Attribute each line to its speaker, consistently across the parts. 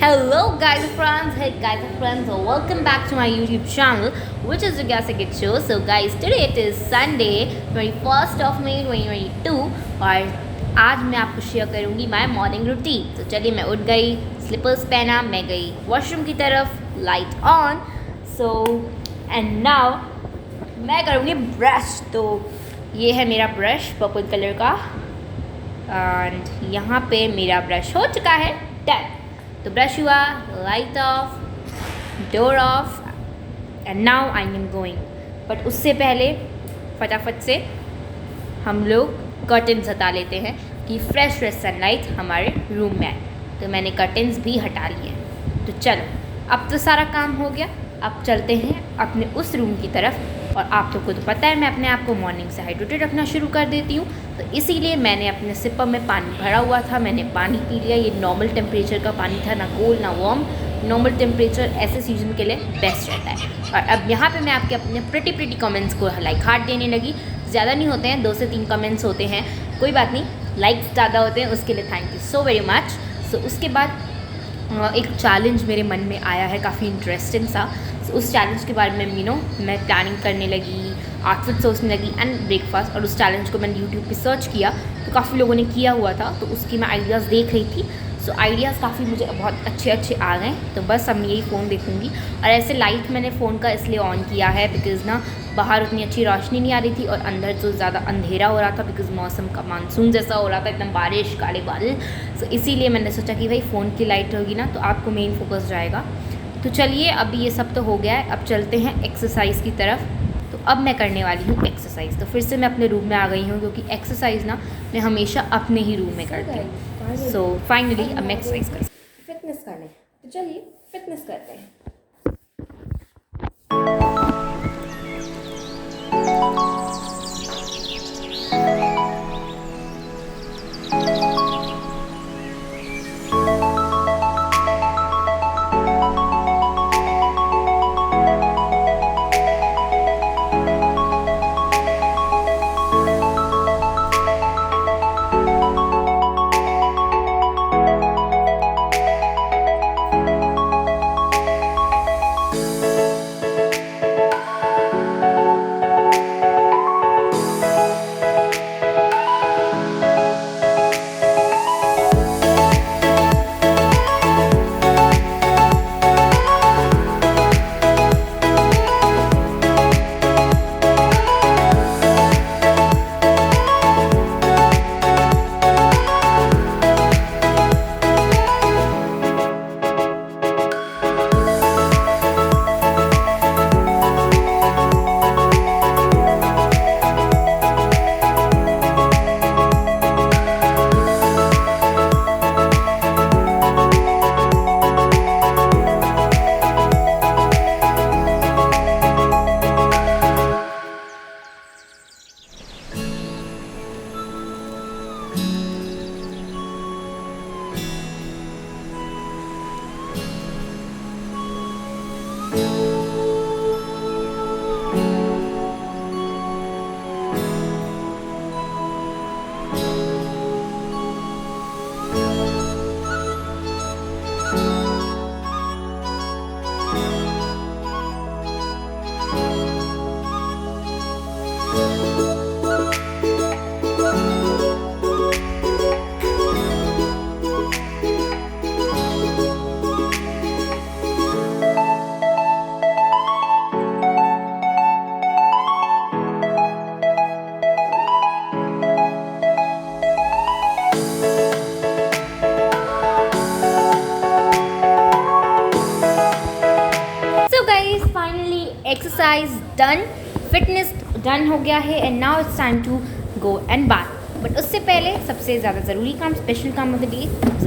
Speaker 1: Hello guys and friends, welcome back to my YouTube channel, which is Jugya Sakit Show. So guys, today it is Sunday, 21st of May 2022 और आज मैं आपको share करूँगी my morning routine. तो चलिए, मैं उठ गई, स्लीपर्स पहना, मैं गई वॉशरूम की तरफ, light on. So and now मैं करूँगी ब्रश। तो ये है मेरा ब्रश पर्पल कलर का एंड यहाँ पे मेरा ब्रश हो चुका है डन। तो ब्रश हुआ, light of, door of and now I am going. But उससे पहले फटाफट से हम लोग कर्टन्स हटा लेते हैं कि फ्रेश सनलाइट हमारे रूम में आए। तो मैंने कर्टन्स भी हटा लिए। तो चलो, अब तो सारा काम हो गया, अब चलते हैं अपने उस रूम की तरफ। और आप लोग को तो पता है मैं अपने आप को मॉर्निंग से हाइड्रेटेड रखना शुरू कर देती हूँ, तो इसीलिए मैंने अपने सिपर में पानी भरा हुआ था, मैंने पानी पी लिया। ये नॉर्मल टेम्परेचर का पानी था, ना कोल्ड ना वार्म। नॉर्मल टेम्परेचर ऐसे सीजन के लिए बेस्ट रहता है। और अब यहाँ पे मैं आपके अपने प्रिटी कमेंट्स को लाइक हार्ट देने लगी। ज़्यादा नहीं होते हैं, 2 से 3 कमेंट्स होते हैं, कोई बात नहीं, लाइक्स ज़्यादा होते हैं, उसके लिए thank you so very much. So उसके बाद एक चैलेंज मेरे मन में आया है, काफ़ी इंटरेस्टिंग सा। उस चैलेंज के बारे में मैं प्लानिंग करने लगी, आउटफिट सोचने लगी एंड ब्रेकफास्ट। और उस चैलेंज को मैंने यूट्यूब पे सर्च किया तो काफ़ी लोगों ने किया हुआ था, तो उसकी मैं आइडियाज़ देख रही थी। सो आइडियाज़ काफ़ी मुझे बहुत अच्छे आ गए। तो बस अब मैं यही फ़ोन देखूँगी। और ऐसे लाइट मैंने फ़ोन का इसलिए ऑन किया है बिकॉज़ ना बाहर उतनी अच्छी रोशनी नहीं आ रही थी और अंदर जो ज़्यादा अंधेरा हो रहा था बिकॉज़ मौसम का मानसून जैसा हो रहा था, एकदम बारिश, काले बादल। सो इसीलिए मैंने सोचा कि भाई फ़ोन की लाइट होगी ना तो आपको मेन फोकस जाएगा। तो चलिए, अभी ये सब तो हो गया है, अब चलते हैं एक्सरसाइज की तरफ। तो अब मैं करने वाली हूँ एक्सरसाइज। तो फिर से मैं अपने रूम में आ गई हूँ क्योंकि एक्सरसाइज ना मैं हमेशा अपने ही रूम में करती हूँ। सो फाइनली अब मैं एक्सरसाइज कर
Speaker 2: फिटनेस करने। तो चलिए फिटनेस करते हैं।
Speaker 1: एक्सरसाइज डन, फिटनेस डन हो गया है and now it's time to go and bath. But उससे पहले सबसे ज़्यादा ज़रूरी काम, स्पेशल काम of the day,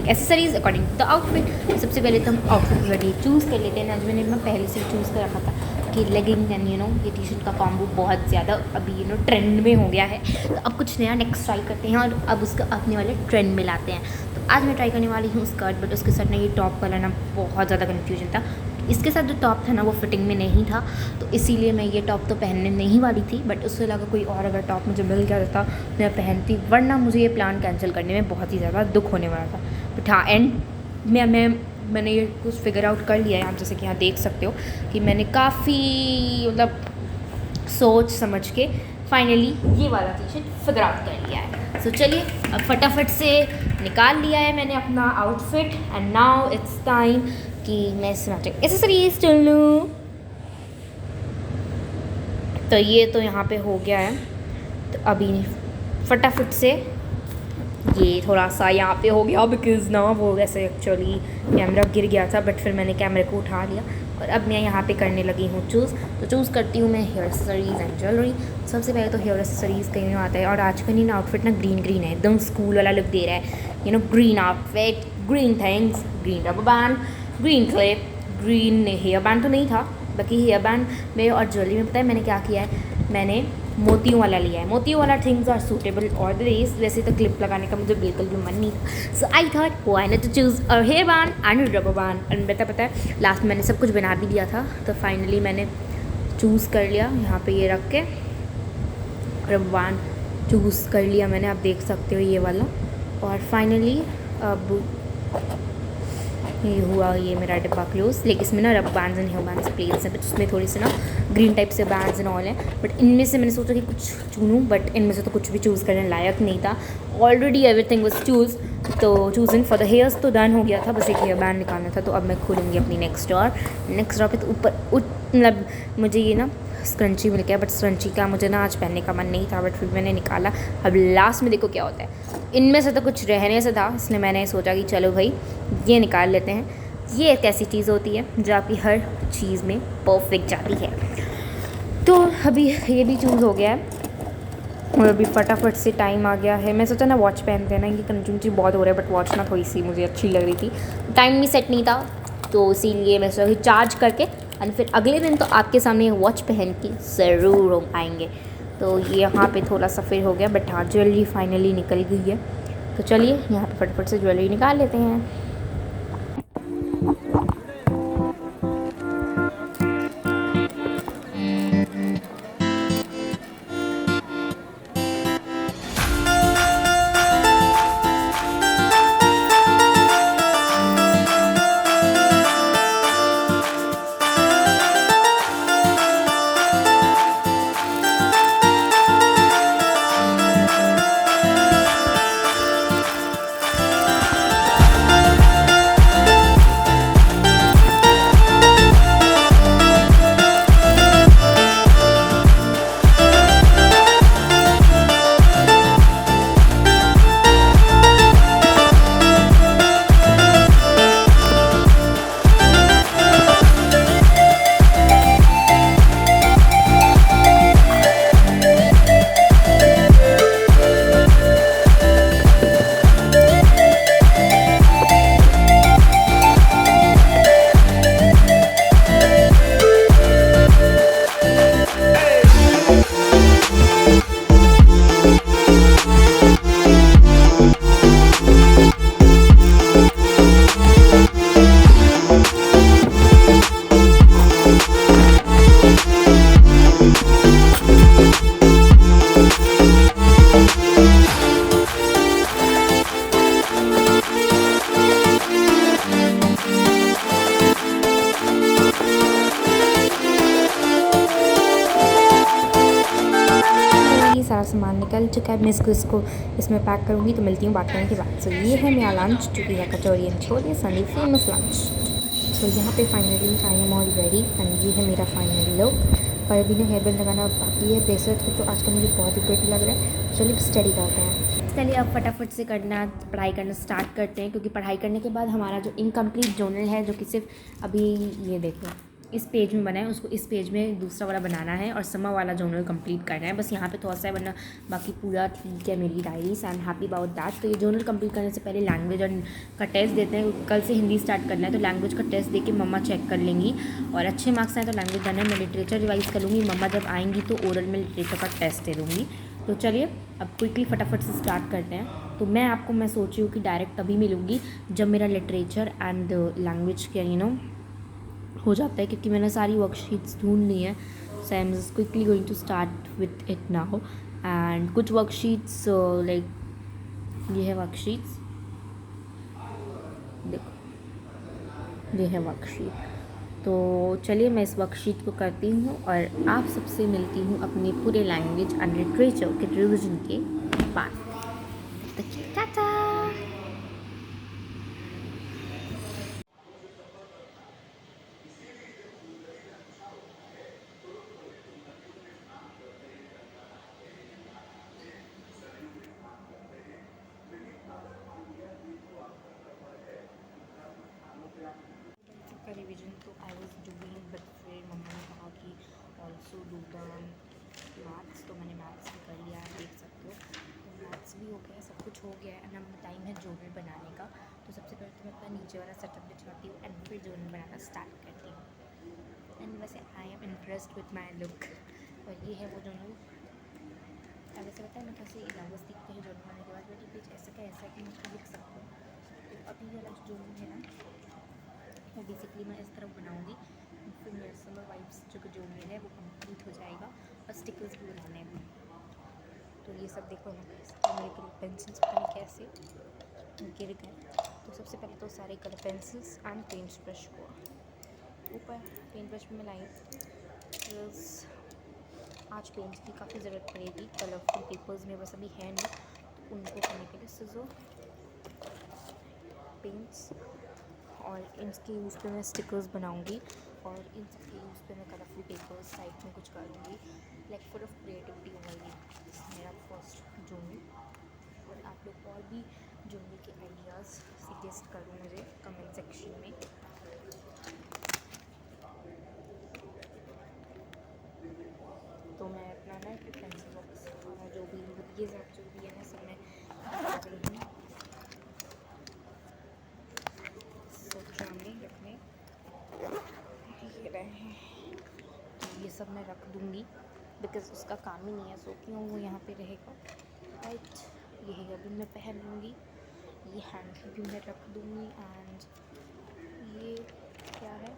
Speaker 1: accessories according to the outfit. सबसे पहले तो हम आउटफिट रेडी चूज़ कर लेते हैं। आज मैंने पहले से चूज़ कर रखा था कि लेगिंग एंड ये टी शर्ट का कॉम्बो बहुत ज़्यादा अभी ट्रेंड में हो गया है। तो अब कुछ नया नेक्स्ट ट्राई करते हैं और अब उसको अपने वाले ट्रेंड में लाते हैं। तो आज मैं ट्राई करने वाली हूँ स्कर्ट, बट उसके साथ ना ये टॉप वाला ना बहुत ज़्यादा कन्फ्यूजन था। इसके साथ जो टॉप था ना वो फिटिंग में नहीं था, तो इसीलिए मैं ये टॉप तो पहनने नहीं वाली थी। बट उससे अलावा कोई और अगर टॉप मुझे मिल गया था मैं पहनती, वरना मुझे ये प्लान कैंसिल करने में बहुत ही ज़्यादा दुख होने वाला था। बट हाँ, एंड मैं मैंने ये कुछ फिगर आउट कर लिया है। आप जैसे कि यहाँ देख सकते हो कि मैंने काफ़ी मतलब सोच समझ के फाइनली ये वाला टी शर्ट फिगर आउट कर लिया है। सो चलिए अब फटाफट से निकाल लिया है मैंने अपना outfit and now it's time कि मैं इसमें एक्सेसरीज चुन लूँ। तो ये तो यहाँ पे हो गया है, तो अभी फटाफट से ये थोड़ा सा यहाँ पे हो गया बिकॉज़ ना वो वैसे एक्चुअली कैमरा गिर गया था, बट फिर मैंने कैमरे को उठा लिया और अब मैं यहाँ पे करने लगी हूँ चूज़ करती हूँ मैं हेयर एक्सेसरीज़ एंड ज्वेलरी। सबसे पहले तो हेयर एक्सेसरीज़ कहीं में आता है, और आज का नहीं आउटफिट ना ग्रीन है, एकदम स्कूल वाला लुक दे रहा है। Green outfit, green things, green rubber band, green clip, green hair band तो नहीं था, बाकी हेयर बैंड में और ज्वेलरी में पता है मैंने क्या किया है, मैंने मोतियों वाला लिया है। मोतियों वाला थिंग्स आर सूटेबल और द डेज। वैसे तो क्लिप लगाने का मुझे बिल्कुल भी मन नहीं था, so I thought why not to choose a hair band and rubber band. And पता है लास्ट मैंने सब कुछ बना भी दिया था, तो फाइनली मैंने चूज़ कर लिया यहाँ पे ये रख के रबर बैंड चूज़ कर लिया मैंने, आप देख सकते हो ये वाला। और फाइनली अब ये हुआ ये मेरा डिब्बा क्लोज। लेकिन इसमें ना rubber bands and hair bands plates हैं, बट उसमें थोड़ी सी ना ग्रीन टाइप से बैंड्स एंड ऑल हैं, बट इनमें से मैंने सोचा कि कुछ चुनूँ, बट इनमें से तो कुछ भी चूज़ करने लायक नहीं था। ऑलरेडी एवरीथिंग वाज चूज़, तो चूज़िंग फॉर द हेयर्स तो डन हो गया था, बस एक हेयर बैंड निकालना था। तो अब मैं खोलूँगी अपनी नेक्स्ट डोर पे। तो ऊपर मतलब मुझे ये ना स्क्रंची मिल गया, बट स्क्रंची का मुझे ना आज पहनने का मन नहीं था, बट फिर मैंने निकाला। अब लास्ट में देखो क्या होता है, इनमें से तो कुछ रहने से था, इसलिए मैंने सोचा कि चलो भाई ये निकाल लेते हैं। ये एक ऐसी चीज़ होती है जो आपकी हर चीज़ में परफेक्ट जाती है। तो अभी ये भी चूज़ हो गया है और अभी फटाफट से टाइम आ गया है। मैं सोचा ना वॉच पहनते हैं ना, इनकी कंजूमची बहुत हो रहा है, बट वॉच ना थोड़ी सी मुझे अच्छी लग रही थी, टाइम भी सेट नहीं था, तो इसीलिए मैं सोचा चार्ज करके और फिर अगले दिन तो आपके सामने वॉच पहन के ज़रूर हम आएंगे। तो ये यहाँ पे थोड़ा सा फिर हो गया, बट हाँ ज्वेलरी फाइनली निकल गई है। तो चलिए यहाँ पे फटाफट से ज्वेलरी निकाल लेते हैं। सारा सामान निकल चुका है, मैं इसको इसमें पैक करूँगी, तो मिलती हूँ बात करने के बाद। सो ये है मेरा लंच, जो कि है kachori and chole, Sunday famous lunch. So यहाँ पे finally I am all ready and ये है मेरा फाइनल लुक। और अभी ना हेयर बैंड लगाना बाकी है, ब्रेसलेट तो आजकल मुझे बहुत ही प्रेटी लग रहा है। चलिए स्टडी करते हैं। चलिए अब फटाफट से पढ़ाई करना स्टार्ट करते हैं, क्योंकि पढ़ाई करने के बाद हमारा जो इनकम्प्लीट जर्नल है, जो कि सिर्फ अभी ये देखो इस पेज में बना है, उसको इस पेज में दूसरा वाला बनाना है और समर वाला जर्नल कंप्लीट करना है। बस यहाँ पे थोड़ा सा है, वरना बाकी पूरा ठीक है मेरी diaries. I am happy about that. तो ये जर्नल कंप्लीट करने से पहले लैंग्वेज का टेस्ट देते हैं। कल से हिंदी स्टार्ट करना है, तो लैंग्वेज का टेस्ट दे के मम्मा चेक कर लेंगी, और अच्छे मार्क्स आए तो लैंग्वेज करना है। मैं लिटरेचर रिवाइज़ कर लूँगी, मम्मा जब आएंगी तो ओरल में लिटरेचर का टेस्ट दे दूँगी। तो चलिए अब क्विकली फटाफट से स्टार्ट करते हैं। तो मैं सोच रही हूँ कि डायरेक्ट तभी मिलूँगी जब मेरा लिटरेचर एंड लैंग्वेज के हो जाता है, क्योंकि मैंने सारी वर्कशीट्स ढूंढ ली हैं। So I am just quickly going to start with it now. And कुछ वर्कशीट्स लाइक ये है वर्कशीट्स, देखो ये है वर्कशीट। तो चलिए मैं इस वर्कशीट को करती हूँ और आप सबसे मिलती हूँ अपनी पूरे लैंग्वेज एंड लिटरेचर के रिविजन के बाद। तब तक के टाटा।
Speaker 2: सबका रिवीजन तो आई वॉज डूइंग, बट फिर मम्मा ने कहा कि ऑल्सो डू द मैथ्स, तो मैंने मैथ्स भी कर लिया, देख सकते हो। तो मैथ्स भी हो गया, सब कुछ हो गया है। एंड अब टाइम है जर्नल बनाने का। तो सबसे पहले तो मैं अपना नीचे वाला सेटअप बिछवाती हूँ एंड फिर जर्नल बनाना स्टार्ट करती हूँ। एंड वैसे I am impressed with my look. और ये है वो जर्नल। वैसे पता है मैं कैसे इलावस दिखते हैं जर्नल बनाने के बाद, मेरी पेज ऐसा का ऐसा कि मैं उसको लिख सकती हूँ। तो अभी वाला जर्नल है ना, वो बेसिकली मैं इस तरफ बनाऊंगी। फिर मेरा समर वाइब्स जो मेल है वो कंप्लीट हो जाएगा और स्टिकर्स भी बनाने हैं। तो ये सब देखो ना, मेरे के लिए पेंसिल्स पता नहीं कैसे गिर गए। तो सबसे पहले तो सारे colour pencils and paint brush को ऊपर पेंट ब्रश में लाई। आज पेंट की काफ़ी ज़रूरत पड़ेगी कलरफुल पेपर्स में, बस अभी है नहीं। तो उनको करने के लिए सिजो, पेंट्स और इनके यूज़ पे मैं स्टिकर्स बनाऊंगी। और इन सब के यूज़ पे मैं कलरफुल पेपर्स साइड में कुछ कर दूँगी। लाइक फुल ऑफ क्रिएटिविटी होगा ये मेरा फर्स्ट जर्नल। और आप लोग और भी जर्नल के आइडियाज़ सजेस्ट करो मुझे कमेंट सेक्शन में। तो मैं अपना ना पेंसिल बॉक्स जो भी ये सब जो भी है ना सब मैं रख रही हूँ सोचा में रखने ये रहे हैं। तो ये सब मैं रख दूँगी बिकॉज़ उसका काम ही नहीं है, सो क्यों वो यहाँ पे रहेगा। राइट, ये अभी मैं पहन लूँगी। ये हैंड भी मैं रख दूँगी। एंड ये क्या है,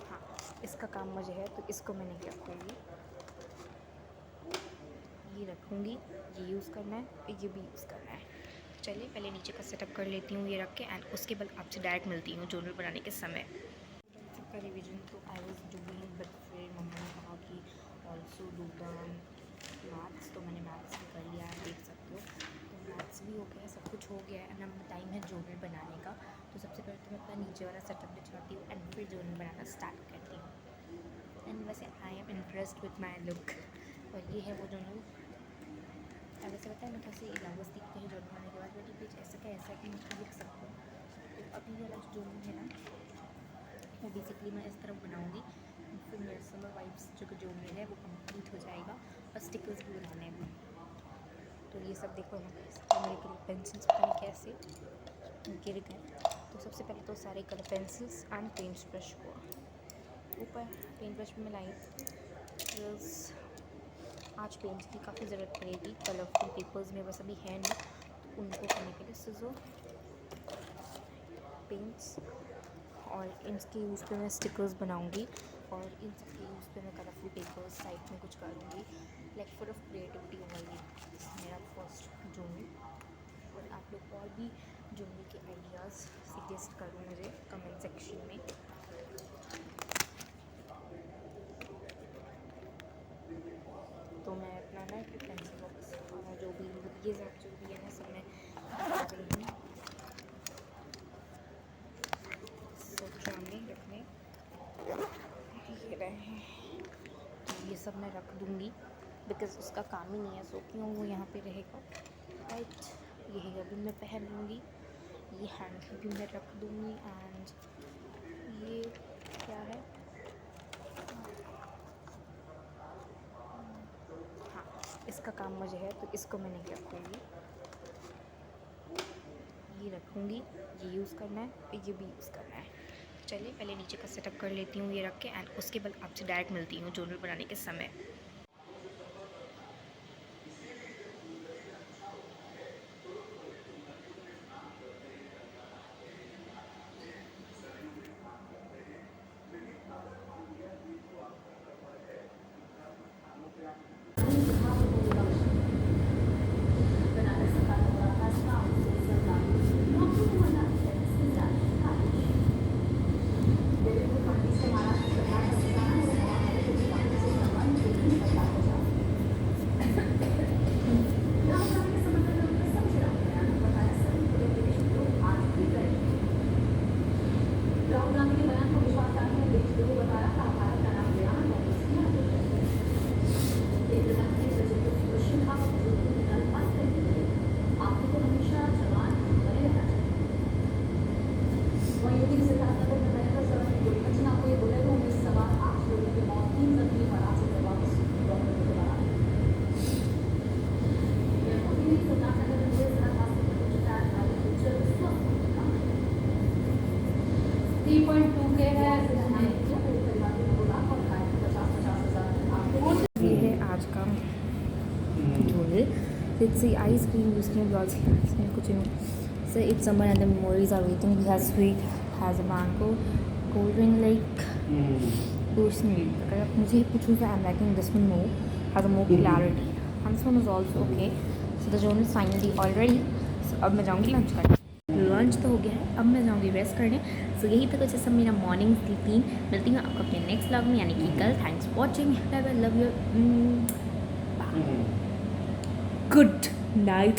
Speaker 2: हाँ इसका काम मुझे है तो इसको मैं नहीं रखूँगी, ये रखूँगी। ये यूज़ करना है, ये भी यूज़ करना है। चलिए पहले नीचे का सेटअप कर लेती हूँ ये रख के, एंड उसके बाद आपसे डायरेक्ट मिलती हूँ जर्नल बनाने के समय। सबका रिवीजन तो आई वॉज डूइंग, बट फिर मम्मा ने कहा कि ऑल्सो डू द मैथ्स, तो मैंने मैथ्स भी कर लिया, देख सकते हो। तो मैथ्स भी हो गया, सब कुछ हो गया है। एंड अब टाइम है जर्नल बनाने का। तो सबसे पहले तो मैं अपना नीचे वाला सेटअप बिछवाती हूँ एंड फिर जर्नल बनाना स्टार्ट करती हूँ। एंड वैसे I am impressed with my look. और ये है वो जर्नल। वैसे पता है मैं कैसे इलावस दिखते हैं जर्नल बनाने के बाद, मेरी पेज ऐसा का ऐसा कि मैं उसको लिख सकती हूँ। तो अभी वाला जर्नल है ना, वो बेसिकली मैं इस तरफ बनाऊंगी। फिर मेरा समर वाइब्स जो मेल है वो कंप्लीट हो जाएगा और स्टिकर्स भी बनाने हैं। तो ये सब देखो ना, मेरे के लिए पेंसिल्स पता नहीं कैसे गिर गए। तो सबसे पहले तो सारे colour pencils and paint brush को ऊपर पेंट ब्रश में लाई। आज पेंट की काफ़ी ज़रूरत पड़ेगी कलरफुल पेपर्स में, बस अभी है नहीं। तो उनको करने के लिए सिजो, पेंट्स और इनके यूज़ पे मैं स्टिकर्स बनाऊंगी। और इन सब के यूज़ पे मैं कलरफुल पेपर्स साइड में कुछ कर दूँगी। लाइक फुल ऑफ क्रिएटिविटी होगा ये मेरा फर्स्ट जर्नल। और आप लोग और भी जर्नल के आइडियाज़ सजेस्ट करो मुझे कमेंट सेक्शन में। तो मैं अपना ना पेंसिल बॉक्स जो भी ये सब जो भी है ना सब मैं रख रही हूँ सोचा में रखने ये रहे हैं। तो ये सब मैं रख दूँगी बिकॉज़ उसका काम ही नहीं है, सो क्यों वो यहाँ पे रहेगा। राइट, ये अभी मैं पहन लूँगी। ये हैंड भी मैं रख दूँगी। एंड ये क्या है, हाँ इसका काम मुझे है तो इसको मैं नहीं रखूँगी, ये रखूँगी। ये यूज़ करना है, ये भी यूज़ करना है। चलिए पहले नीचे का सेटअप कर लेती हूँ ये रख के, एंड उसके बाद आपसे डायरेक्ट मिलती हूँ जर्नल बनाने के समय।
Speaker 1: 3.2 के है।
Speaker 2: ये है आज का journal. It's the ice cream, whiskey, and blood. कुछ so it's summer and the memories are waiting. We have sweet, has a mango, cold drink like personally. अगर आप मुझे पूछो तो I'm liking this one more. Has a more clarity. And this one is also okay. So the journal is finally all ready. So अब मैं जाऊँगी lunch करने. Lunch तो हो गया है, अब मैं जाऊँगी रेस्ट करने. सो यही था कुछ सब मेरा मॉर्निंग रूटीन. मिलती हूँ आपको अपने नेक्स्ट व्लॉग में, यानी कि कल. Thanks for watching. Bye bye, love you. Good night.